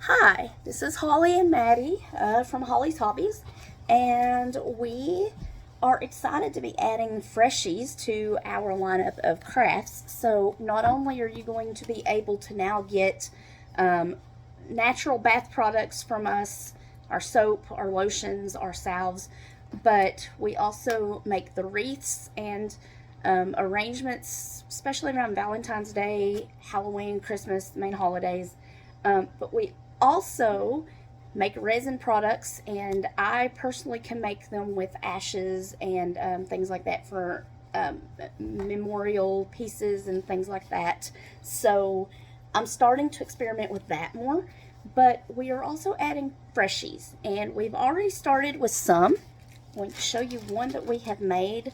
Hi, this is Holly and Maddie from Holly's Hobbies, and we are excited to be adding freshies to our lineup of crafts. So, not only are you going to be able to now get natural bath products from us, our soap, our lotions, our salves, but we also make the wreaths and arrangements, especially around Valentine's Day, Halloween, Christmas, the main holidays. But we also make resin products, and I personally can make them with ashes and things like that for memorial pieces and things like that. So I'm starting to experiment with that more. But we are also adding freshies, and we've already started with some. I'm going to show you one that we have made.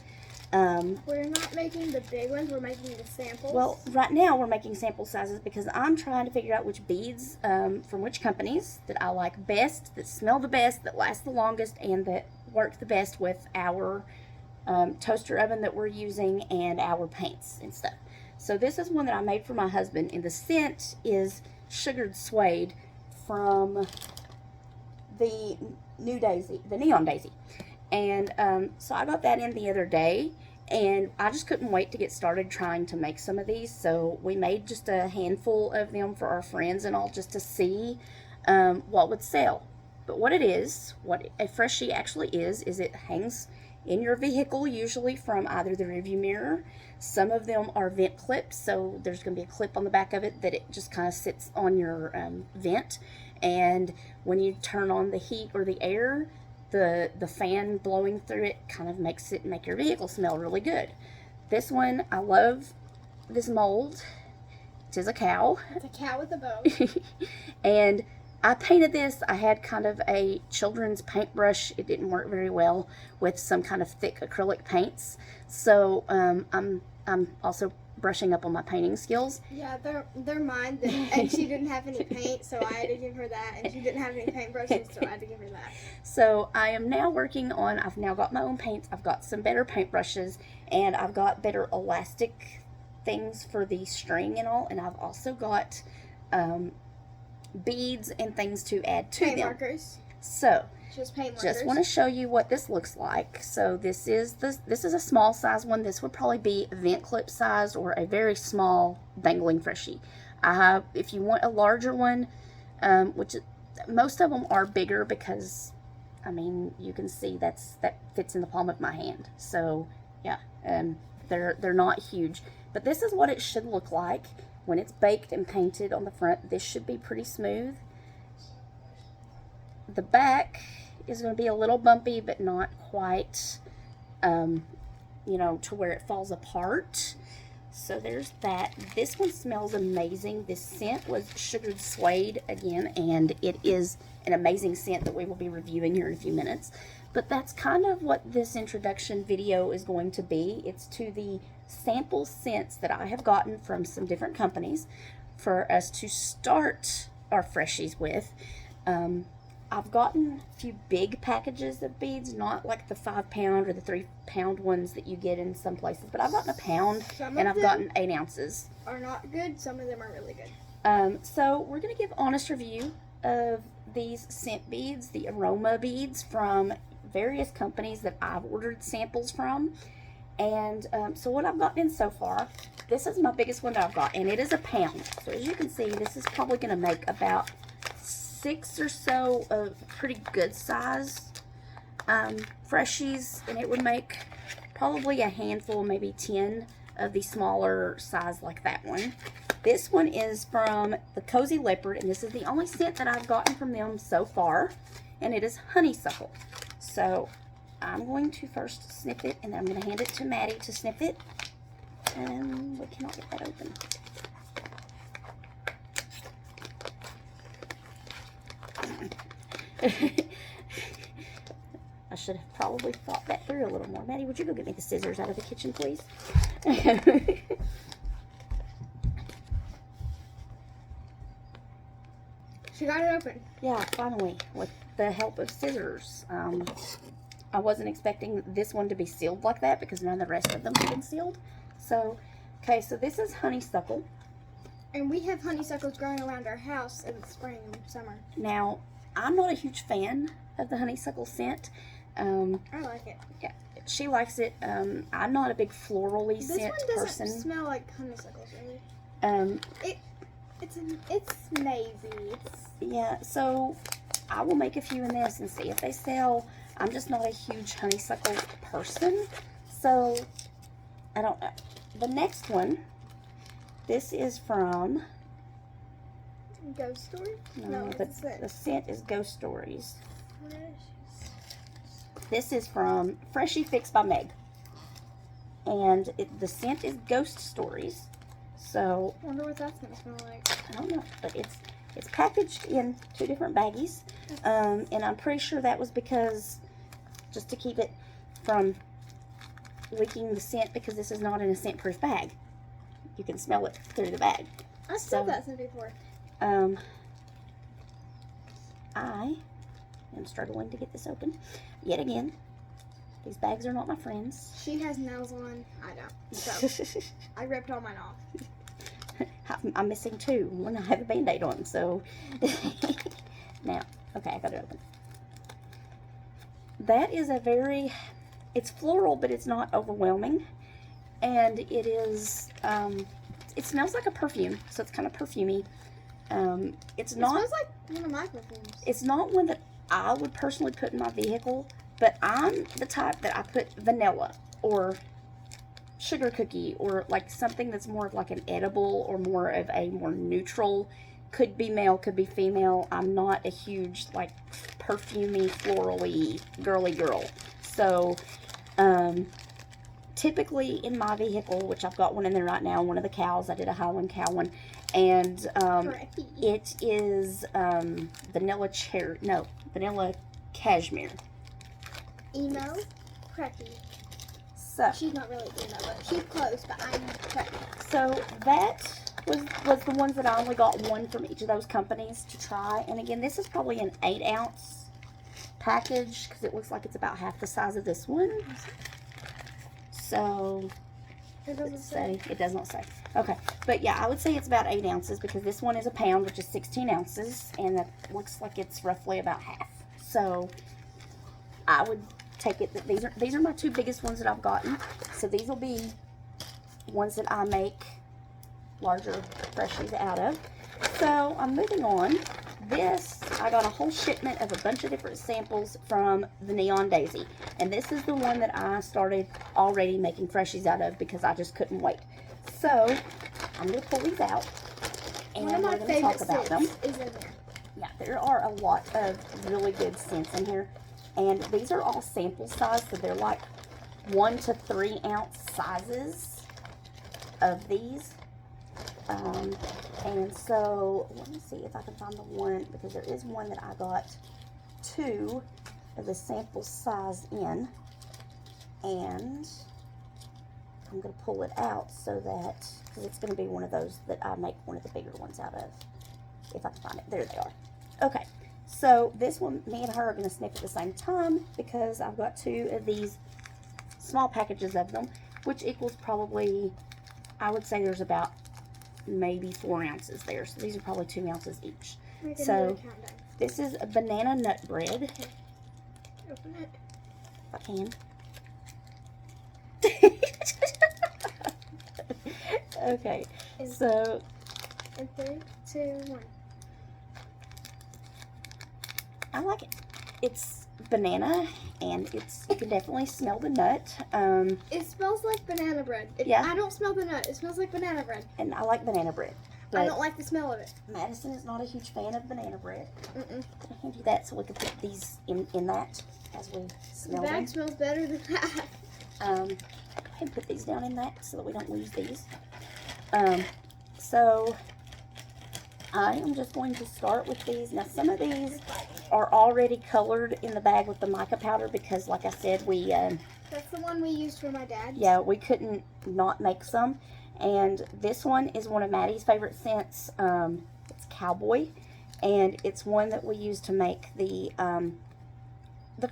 We're not making the big ones, we're making the samples. Well, right now we're making sample sizes because I'm trying to figure out which beads from which companies that I like best, that smell the best, that last the longest, and that work the best with our toaster oven that we're using and our paints and stuff. So this is one that I made for my husband, and the scent is Sugared Suede from the Neon Daisy. And so I got that in the other day, and I just couldn't wait to get started trying to make some of these. So we made just a handful of them for our friends and all, just to see what would sell. But what it is, what a freshie actually is it hangs in your vehicle, usually from either the rearview mirror. Some of them are vent clips, so there's going to be a clip on the back of it that it just kind of sits on your vent. And when you turn on the heat or the air, the fan blowing through it kind of makes it make your vehicle smell really good. This one, I love this mold. It is a cow. It's a cow with a bow. And I painted this. I had kind of a children's paintbrush. It didn't work very well with some kind of thick acrylic paints. So I'm also brushing up on my painting skills. Yeah, they're mine, and she didn't have any paint, so I had to give her that, and she didn't have any paintbrushes, so I had to give her that. So I am now working on, I've now got my own paints, I've got some better paintbrushes, and I've got better elastic things for the string and all, and I've also got beads and things to add to paint them. Markers. So Just paint markers. just want to show you what this looks like. So this is a small size one. This would probably be vent clip size or a very small dangling freshie. If you want a larger one, which most of them are bigger because, I mean, you can see that fits in the palm of my hand. So yeah, they're not huge. But this is what it should look like when it's baked and painted on the front. This should be pretty smooth. The back is going to be a little bumpy, but not quite, to where it falls apart. So there's that. This one smells amazing. This scent was Sugared Suede again, and it is an amazing scent that we will be reviewing here in a few minutes. But that's kind of what this introduction video is going to be. It's to the sample scents that I have gotten from some different companies for us to start our freshies with. I've gotten a few big packages of beads, not like the 5-pound or the 3-pound ones that you get in some places, but I've gotten a pound, and I've gotten 8 ounces. Are not good. Some of them are really good. So we're going to give honest review of these scent beads, the aroma beads from various companies that I've ordered samples from. And so what I've gotten in so far, this is my biggest one that I've got, and it is a pound. So as you can see, this is probably going to make about 6 or so of pretty good size freshies, and it would make probably a handful, maybe 10 of the smaller size like that one. This one is from the Cozy Leopard, and this is the only scent that I've gotten from them so far, and it is honeysuckle. So I'm going to first sniff it, and then I'm going to hand it to Maddie to sniff it, and we cannot get that open. I should have probably thought that through a little more. Maddie, would you go get me the scissors out of the kitchen, please? She got it open. Yeah, finally, with the help of scissors. I wasn't expecting this one to be sealed like that because none of the rest of them have been sealed. So, okay, so this is honeysuckle. And we have honeysuckles growing around our house in the spring and summer. Now, I'm not a huge fan of the honeysuckle scent. I like it. Yeah, she likes it. I'm not a big florally This scent one doesn't person. smell like honeysuckles, really. It's mazy. Yeah, so I will make a few in this and see if they sell. I'm just not a huge honeysuckle person, so I don't know. The next one, this is from... Ghost Story? No, the scent is Ghost Stories. Precious. This is from Freshie Fix by Meg. And the scent is Ghost Stories. So, I wonder what that's going to smell like. I don't know, but it's packaged in 2 different baggies. And I'm pretty sure that was because, just to keep it from leaking the scent, because this is not in a scent-proof bag. You can smell it through the bag. I've smelled that scent before. I am struggling to get this open. Yet again, these bags are not my friends. She has nails on. I don't. So, I ripped all mine off. I'm missing 2. One I have a Band-Aid on, so... Now, okay, I got it open. That is a very... It's floral, but it's not overwhelming. And it is... it smells like a perfume, so it's kind of perfumey. It smells like one of my perfumes. It's not one that I would personally put in my vehicle, but I'm the type that I put vanilla or sugar cookie or like something that's more of like an edible or more of a more neutral. Could be male, could be female. I'm not a huge like perfumey, florally, girly girl. So, typically in my vehicle, which I've got one in there right now, one of the cows, I did a Highland cow one, and it is vanilla cashmere. Emo, preppy. So she's not really emo, but she's close, but I'm preppy. So that was the ones that I only got one from each of those companies to try. And again, this is probably an 8-ounce package because it looks like it's about half the size of this one. So it doesn't say. It does not say. Okay, but yeah, I would say it's about 8 ounces because this one is a pound, which is 16 ounces, and that looks like it's roughly about half. So I would take it that these are my 2 biggest ones that I've gotten. So these will be ones that I make larger freshies out of. So I'm moving on. This, I got a whole shipment of a bunch of different samples from the Neon Daisy. And this is the one that I started already making freshies out of because I just couldn't wait. So I'm going to pull these out and we're going to talk about them. Is in there. Yeah, there are a lot of really good scents in here. And these are all sample size, so they're like 1 to 3 ounce sizes of these. And so, let me see if I can find the one, because there is one that I got 2 of the sample size in. And I'm going to pull it out so that, because it's going to be one of those that I make one of the bigger ones out of. If I can find it. There they are. Okay. So this one, me and her are going to sniff at the same time because I've got 2 of these small packages of them, which equals probably, I would say there's about maybe 4 ounces there. So these are probably 2 ounces each. So this is a banana nut bread. Okay. Open it. If I can. Okay. So. In 3, 2, 1. I like it. It's banana, and you can definitely smell the nut. It smells like banana bread. Yeah. I don't smell the nut. It smells like banana bread. And I like banana bread. I don't like the smell of it. Madison is not a huge fan of banana bread. Mm-mm. I'll hand you that so we can put these in that as we smell The bag them. smells better than that. Go ahead and put these down in that so that we don't lose these. So I am just going to start with these. Now some of these are already colored in the bag with the mica powder because, like I said, we That's the one we used for my dad. yeah, we couldn't not make some. And this one is one of Maddie's favorite scents. It's Cowboy, and it's one that we use to make the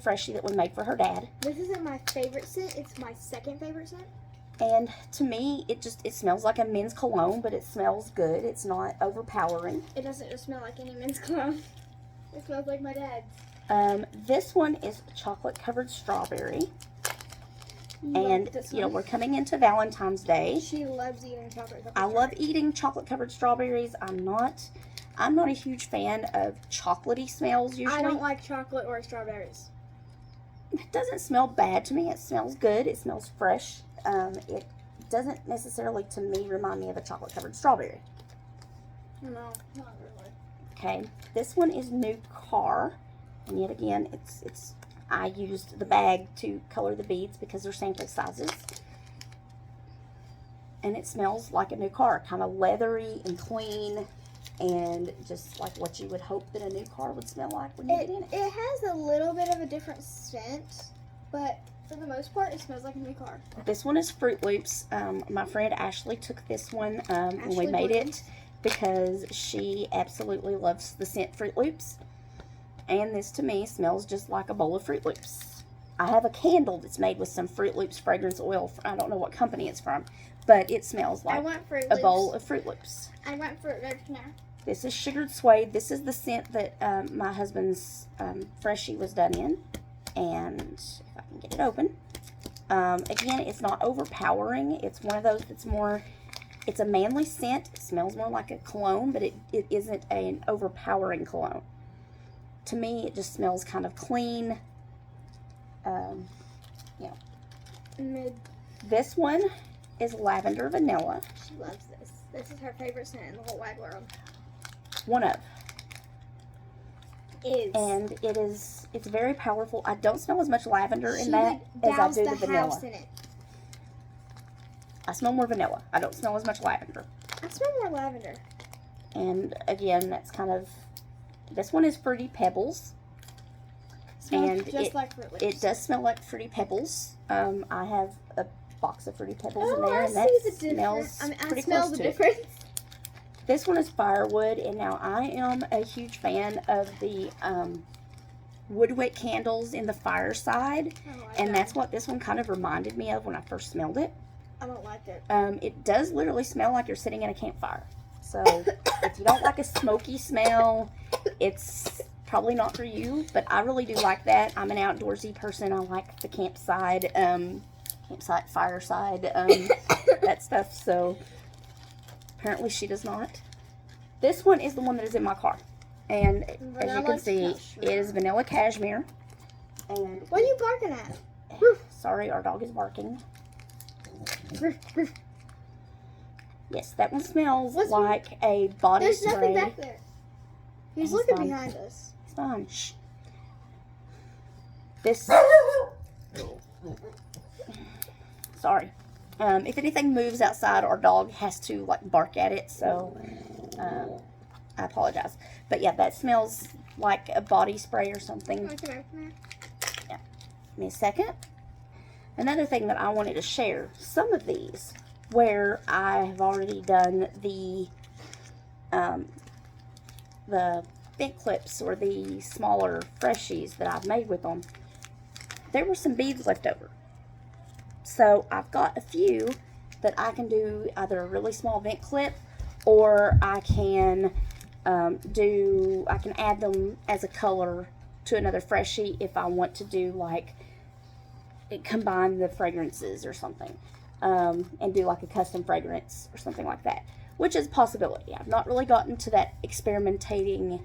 freshie that we made for her dad. This isn't my favorite scent. It's my second favorite scent. And to me, it smells like a men's cologne, but it smells good. It's not overpowering. It doesn't just smell like any men's cologne. It smells like my dad's. This one is chocolate covered strawberry. And, you know, we're coming into Valentine's Day. She loves eating chocolate covered I love eating chocolate covered strawberries. I'm not a huge fan of chocolatey smells usually. I don't like chocolate or strawberries. It doesn't smell bad to me. It smells good. It smells fresh. It doesn't necessarily, to me, remind me of a chocolate covered strawberry. No, not really. Okay, this one is New Car, and yet again, I used the bag to color the beads because they're sample sizes, and it smells like a new car, kind of leathery and clean, and just like what you would hope that a new car would smell like when you get in it. It has a little bit of a different scent, but for the most part, it smells like a new car. This one is Fruit Loops. My friend Ashley took this one when we made it because she absolutely loves the scent Fruit Loops. And this, to me, smells just like a bowl of Fruit Loops. I have a candle that's made with some Fruit Loops fragrance oil. I don't know what company it's from, but it smells like a bowl of Fruit Loops. I want Fruit Loops now. This is Sugared Suede. This is the scent that my husband's Freshie was done in. And if I can get it open. Again, it's not overpowering. It's one of those that's more, it's a manly scent. It smells more like a cologne, but it isn't an overpowering cologne. To me, it just smells kind of clean. Yeah. Mid. This one is Lavender Vanilla. She loves this. This is her favorite scent in the whole wide world. One of. And it's very powerful. I don't smell as much lavender in that as I do the vanilla. House in it. I smell more vanilla. I don't smell as much lavender. I smell more lavender. And again, that's kind of, this one is Fruity Pebbles. And just like Fruit Loops. It does smell like Fruity Pebbles. I have a box of Fruity Pebbles in there, and I that see the smells pretty smell close the to difference. it. This one is Firewood, and now I am a huge fan of the woodwick candles in the fireside, and that's what this one kind of reminded me of when I first smelled it. I don't like it. It does literally smell like you're sitting at a campfire. So if you don't like a smoky smell, it's probably not for you, but I really do like that. I'm an outdoorsy person. I like the campsite, fireside, that stuff. So apparently she does not. This one is the one that is in my car. And as you can see, it is vanilla cashmere. And what are you barking at? Sorry, our dog is barking. Yes, that one smells like a body spray. There's nothing back there. He's looking behind us. It's fine. Shh. This. Sorry. If anything moves outside, our dog has to like bark at it. So I apologize. But yeah, that smells like a body spray or something. Okay. Yeah. Give me a second. Another thing that I wanted to share, some of these where I have already done the vent clips or the smaller freshies that I've made with them, there were some beads left over. So I've got a few that I can do either a really small vent clip, or I can I can add them as a color to another freshie if I want to do like combine the fragrances or something, and do like a custom fragrance or something like that, which is a possibility. I've not really gotten to that experimenting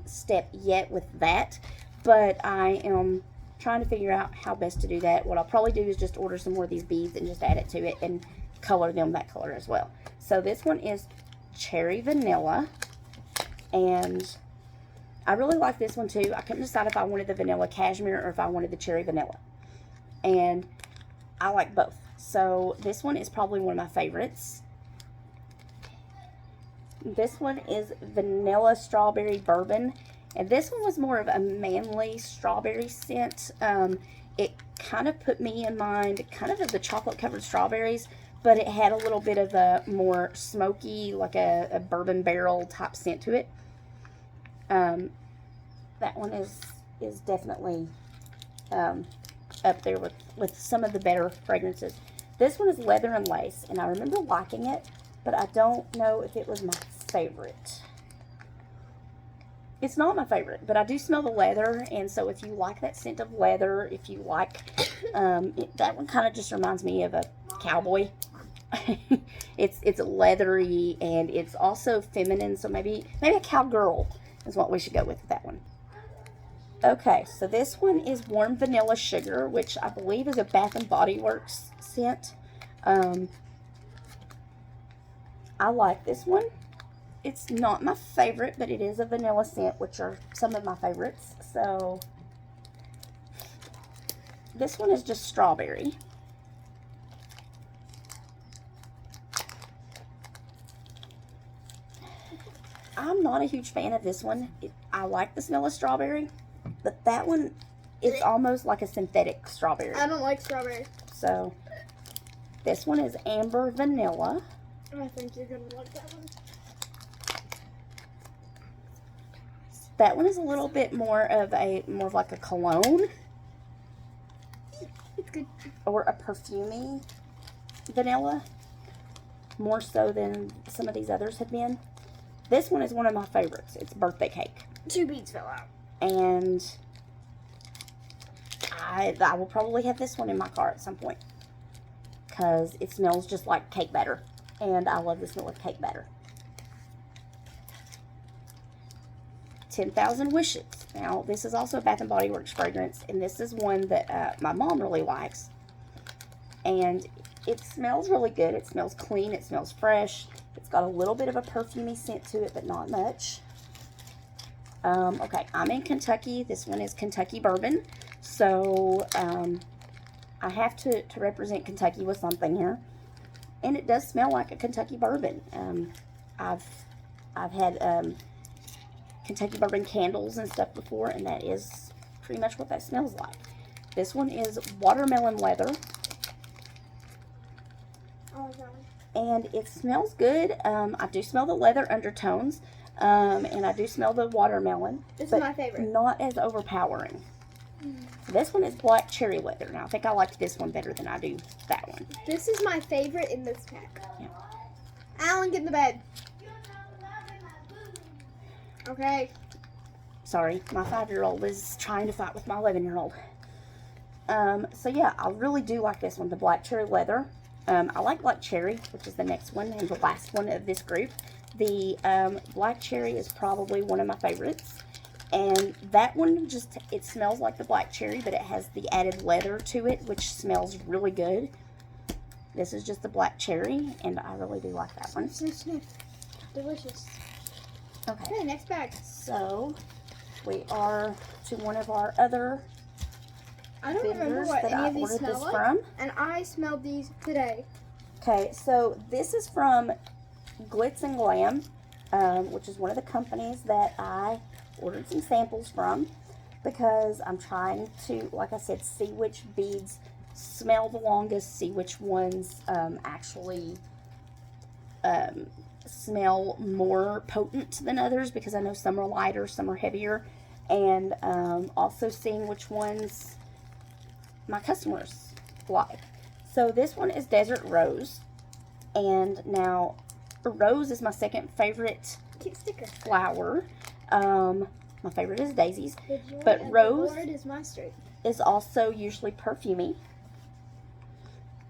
step yet with that, but I am trying to figure out how best to do that. What I'll probably do is just order some more of these beads and just add it to it and color them that color as well. So this one is Cherry Vanilla, and I really like this one too. I couldn't decide if I wanted the vanilla cashmere or if I wanted the cherry vanilla, and I like both. So this one is probably one of my favorites. This one is Vanilla Strawberry Bourbon, and this one was more of a manly strawberry scent. It kind of put me in mind kind of the chocolate covered strawberries, but it had a little bit of a more smoky, like a bourbon barrel type scent to it. That one is definitely up there with some of the better fragrances. This one is leather and lace, and I remember liking it, but I don't know if it was my favorite. It's not my favorite, but I do smell the leather, and so if you like that scent of leather, if you like, that one kind of just reminds me of a cowboy. It's leathery, and it's also feminine, so maybe a cowgirl is what we should go with that one. Okay, so this one is Warm Vanilla Sugar, which I believe is a Bath and Body Works scent. I like this one. It's not my favorite, but it is a vanilla scent, which are some of my favorites. So this one is just strawberry. I'm not a huge fan of this one. I like the smell of strawberry, but that one is almost like a synthetic strawberry. I don't like strawberry. So this one is Amber Vanilla. I think you're going to like that one. That one is a little bit more of like a cologne. It's good. Or a perfumey vanilla. More so than some of these others have been. This one is one of my favorites. It's Birthday Cake. 2 beads fell out. And I will probably have this one in my car at some point. Because it smells just like cake batter. And I love the smell of cake batter. 10,000 Wishes. Now, this is also a Bath and Body Works fragrance, and this is one that my mom really likes. And it smells really good. It smells clean. It smells fresh. It's got a little bit of a perfumey scent to it, but not much. Okay, I'm in Kentucky. This one is Kentucky Bourbon. So, I have to represent Kentucky with something here. And it does smell like a Kentucky Bourbon. I've had Kentucky Bourbon candles and stuff before, and that is pretty much what that smells like. This one is Watermelon Leather. Oh, that one. And it smells good. I do smell the leather undertones, and I do smell the watermelon. This is my favorite. Not as overpowering. This one is Black Cherry Leather. Now, I think I like this one better than I do that one. This is my favorite in this pack. Yeah. Alan, get in the bed. Okay. Sorry, my 5-year-old is trying to fight with my 11-year-old. So yeah, I really do like this one, the Black Cherry Leather. I like Black Cherry, which is the next one and the last one of this group. The Black Cherry is probably one of my favorites. And that one just, it smells like the Black Cherry, but it has the added leather to it, which smells really good. This is just the Black Cherry, and I really do like that one. Sniff, sniff. Delicious. Okay, Okay, next bag. so we are to one of our other I don't remember vendors what that any I of these ordered smell this like, from. and I smelled these today. Okay, so this is from Glitz and Glam, which is one of the companies that I ordered some samples from, because I'm trying to, like I said, see which beads smell the longest, see which ones actually smell more potent than others, because I know some are lighter, some are heavier, and also seeing which ones my customers like. So this one is Desert Rose, and now rose is my second favorite Cute sticker. flower. My favorite is daisies, The joy but of rose the Lord is my strength. is also usually perfumey.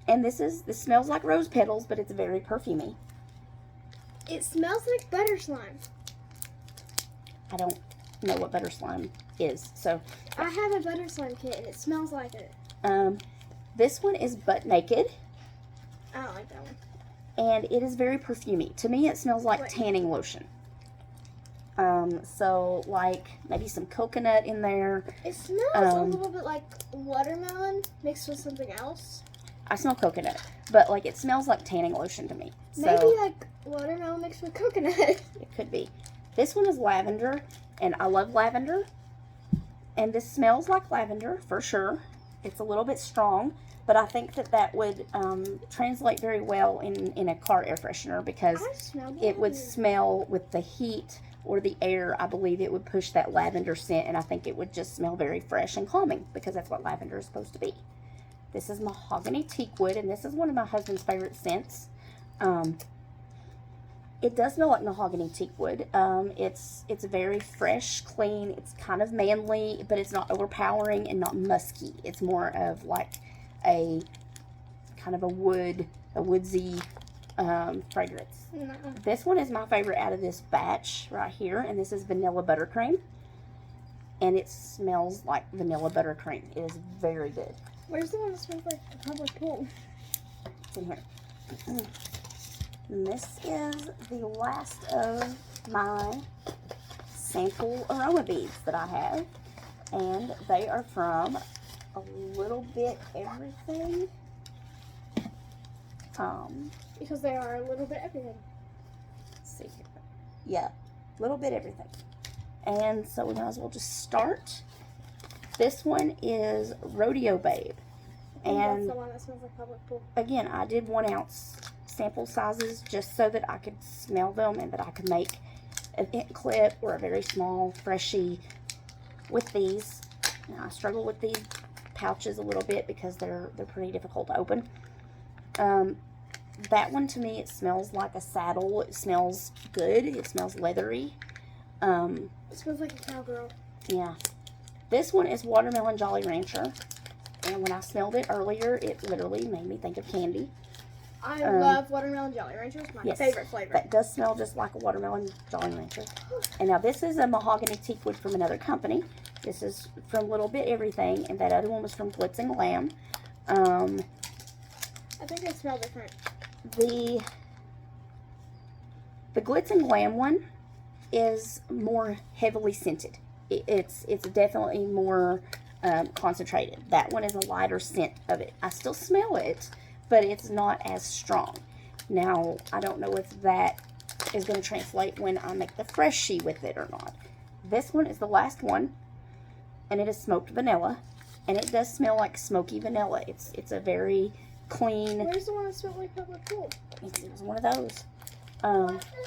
And this smells like rose petals, but it's very perfumey. It smells like butter slime. I don't know what butter slime is, so I have a butter slime kit, and it smells like it. this one is Butt Naked, I don't like that one. and it is very perfumey. To me, it smells like tanning lotion. So like maybe some coconut in there. It smells a little bit like watermelon mixed with something else. I smell coconut, but like it smells like tanning lotion to me. So Maybe like watermelon mixed with coconut. it could be. This one is lavender, and I love lavender. And this smells like lavender for sure. It's a little bit strong, but I think that would translate very well in a car air freshener, because I smell it would lavender. smell with the heat or the air. I believe it would push that lavender scent, and I think it would just smell very fresh and calming, because that's what lavender is supposed to be. This is mahogany teakwood, and this is one of my husband's favorite scents. It does smell like mahogany teakwood. It's very fresh, clean. It's kind of manly, but it's not overpowering and not musky. It's more of like a kind of a woodsy fragrance. No. This one is my favorite out of this batch right here, and this is vanilla buttercream. And it smells like vanilla buttercream. It is very good. Where's the one that smells like the public pool? It's in here. And this is the last of my sample aroma beads that I have. And they are from A Little Bit Everything. Because they are a little bit everything. Let's see here. Yeah, a little bit everything. And so we might as well just start. This one is Rodeo Babe. And that's the one that smells like public pool. again, I did 1 ounce sample sizes just so that I could smell them and that I could make an ink clip or a very small freshie with these. Now, I struggle with these pouches a little bit because they're pretty difficult to open. That one, to me, it smells like a saddle. It smells good. It smells leathery. It smells like a cowgirl. Yeah. This one is Watermelon Jolly Rancher. And when I smelled it earlier, it literally made me think of candy. I love watermelon Jolly Rancher. It's my favorite flavor. That does smell just like a watermelon Jolly Rancher. And now this is a mahogany teakwood from another company. This is from Little Bit Everything, and that other one was from Glitz and Glam. I think they smell different. The Glitz and Glam one is more heavily scented. It's definitely more concentrated. That one is a lighter scent of it. I still smell it, but it's not as strong. Now, I don't know if that is going to translate when I make the freshie with it or not. This one is the last one, and it is smoked vanilla, and it does smell like smoky vanilla. It's a very clean. Where's the one that smells like public pool? It was one of those.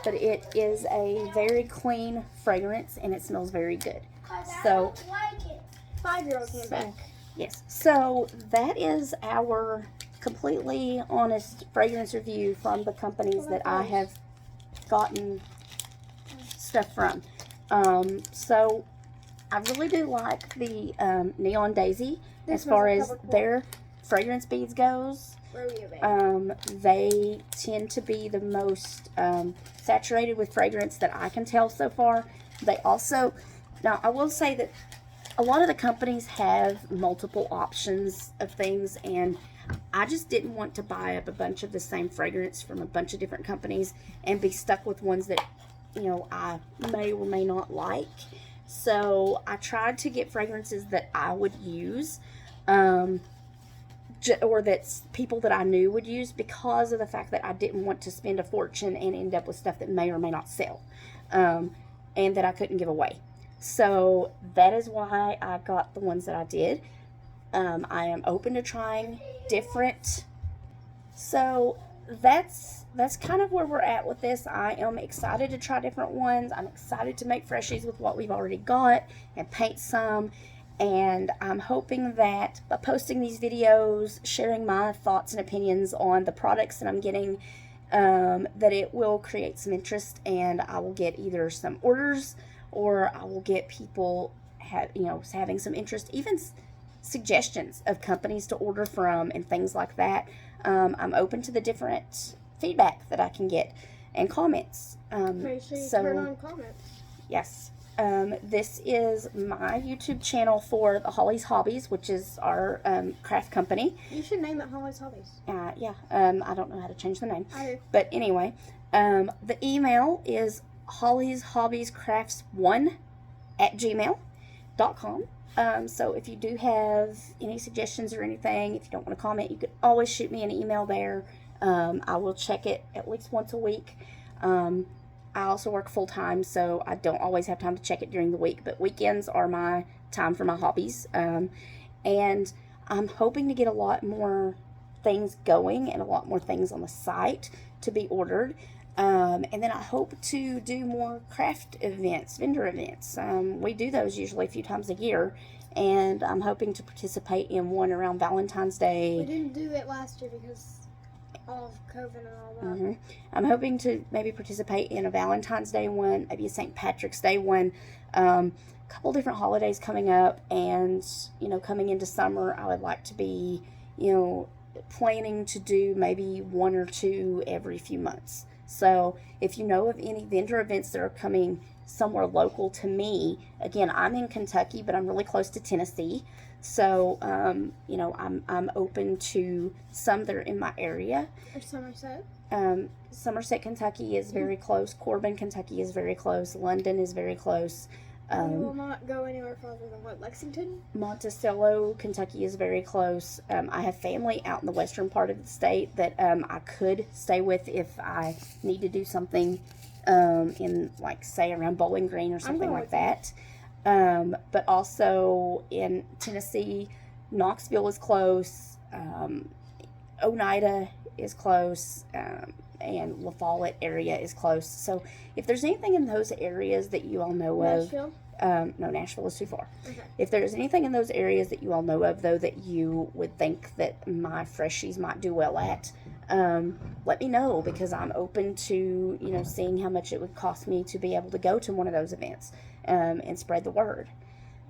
But it is a very clean fragrance, and it smells very good. So, 5-year-old came back. yes. So that is our completely honest fragrance review from the companies that I have gotten stuff from. So I really do like the Neon Daisy as far as their fragrance beads goes. They tend to be the most saturated with fragrance that I can tell so far. They also, now I will say that a lot of the companies have multiple options of things, and I just didn't want to buy up a bunch of the same fragrance from a bunch of different companies and be stuck with ones that, you know, I may or may not like. So I tried to get fragrances that I would use, or that people that I knew would use, because of the fact that I didn't want to spend a fortune and end up with stuff that may or may not sell, and that I couldn't give away. So that is why I got the ones that I did. I am open to trying different. So that's kind of where we're at with this. I am excited to try different ones. I'm excited to make freshies with what we've already got and paint some. And I'm hoping that by posting these videos, sharing my thoughts and opinions on the products that I'm getting, that it will create some interest, and I will get either some orders, or I will get people having some interest, even suggestions of companies to order from and things like that. I'm open to the different feedback that I can get and comments. Make sure you turn on comments. Yes. This is my YouTube channel for the Holly's Hobbies, which is our craft company. You should name it Holly's Hobbies. Yeah. I don't know how to change the name. I do. But anyway, the email is hollysHobbiescrafts1@gmail.com. So if you do have any suggestions or anything, if you don't want to comment, you could always shoot me an email there. I will check it at least once a week. I also work full-time, so I don't always have time to check it during the week, but weekends are my time for my hobbies. And I'm hoping to get a lot more things going and a lot more things on the site to be ordered. And then I hope to do more craft events, vendor events. We do those usually a few times a year, and I'm hoping to participate in one around Valentine's Day. We didn't do it last year because of COVID and all that. Mm-hmm. I'm hoping to maybe participate in a Valentine's Day one, maybe a St. Patrick's Day one. A couple different holidays coming up, and coming into summer, I would like to be planning to do maybe one or two every few months. So if you know of any vendor events that are coming somewhere local to me, again, I'm in Kentucky, but I'm really close to Tennessee. So, I'm open to some that are in my area. Or Somerset. Somerset, Kentucky is very close. Corbin, Kentucky is very close. London is very close. We will not go anywhere farther than Lexington? Monticello, Kentucky is very close. I have family out in the western part of the state that I could stay with if I need to do something in, like, say, around Bowling Green or something like that. But also in Tennessee, Knoxville is close. Oneida is close. And La Follette area is close. So if there's anything in those areas that you all know Nashville? of, no, Nashville is too far. Okay. If there's anything in those areas that you all know of, though, that you would think that my freshies might do well at, let me know, because I'm open to, seeing how much it would cost me to be able to go to one of those events and spread the word.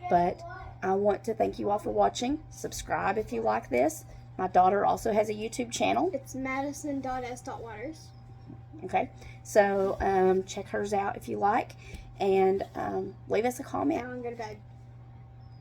But I want to thank you all for watching. Subscribe if you like this. My daughter also has a YouTube channel. It's madison.s.waters. Okay, so check hers out if you like, and leave us a comment. Now I'm going to bed.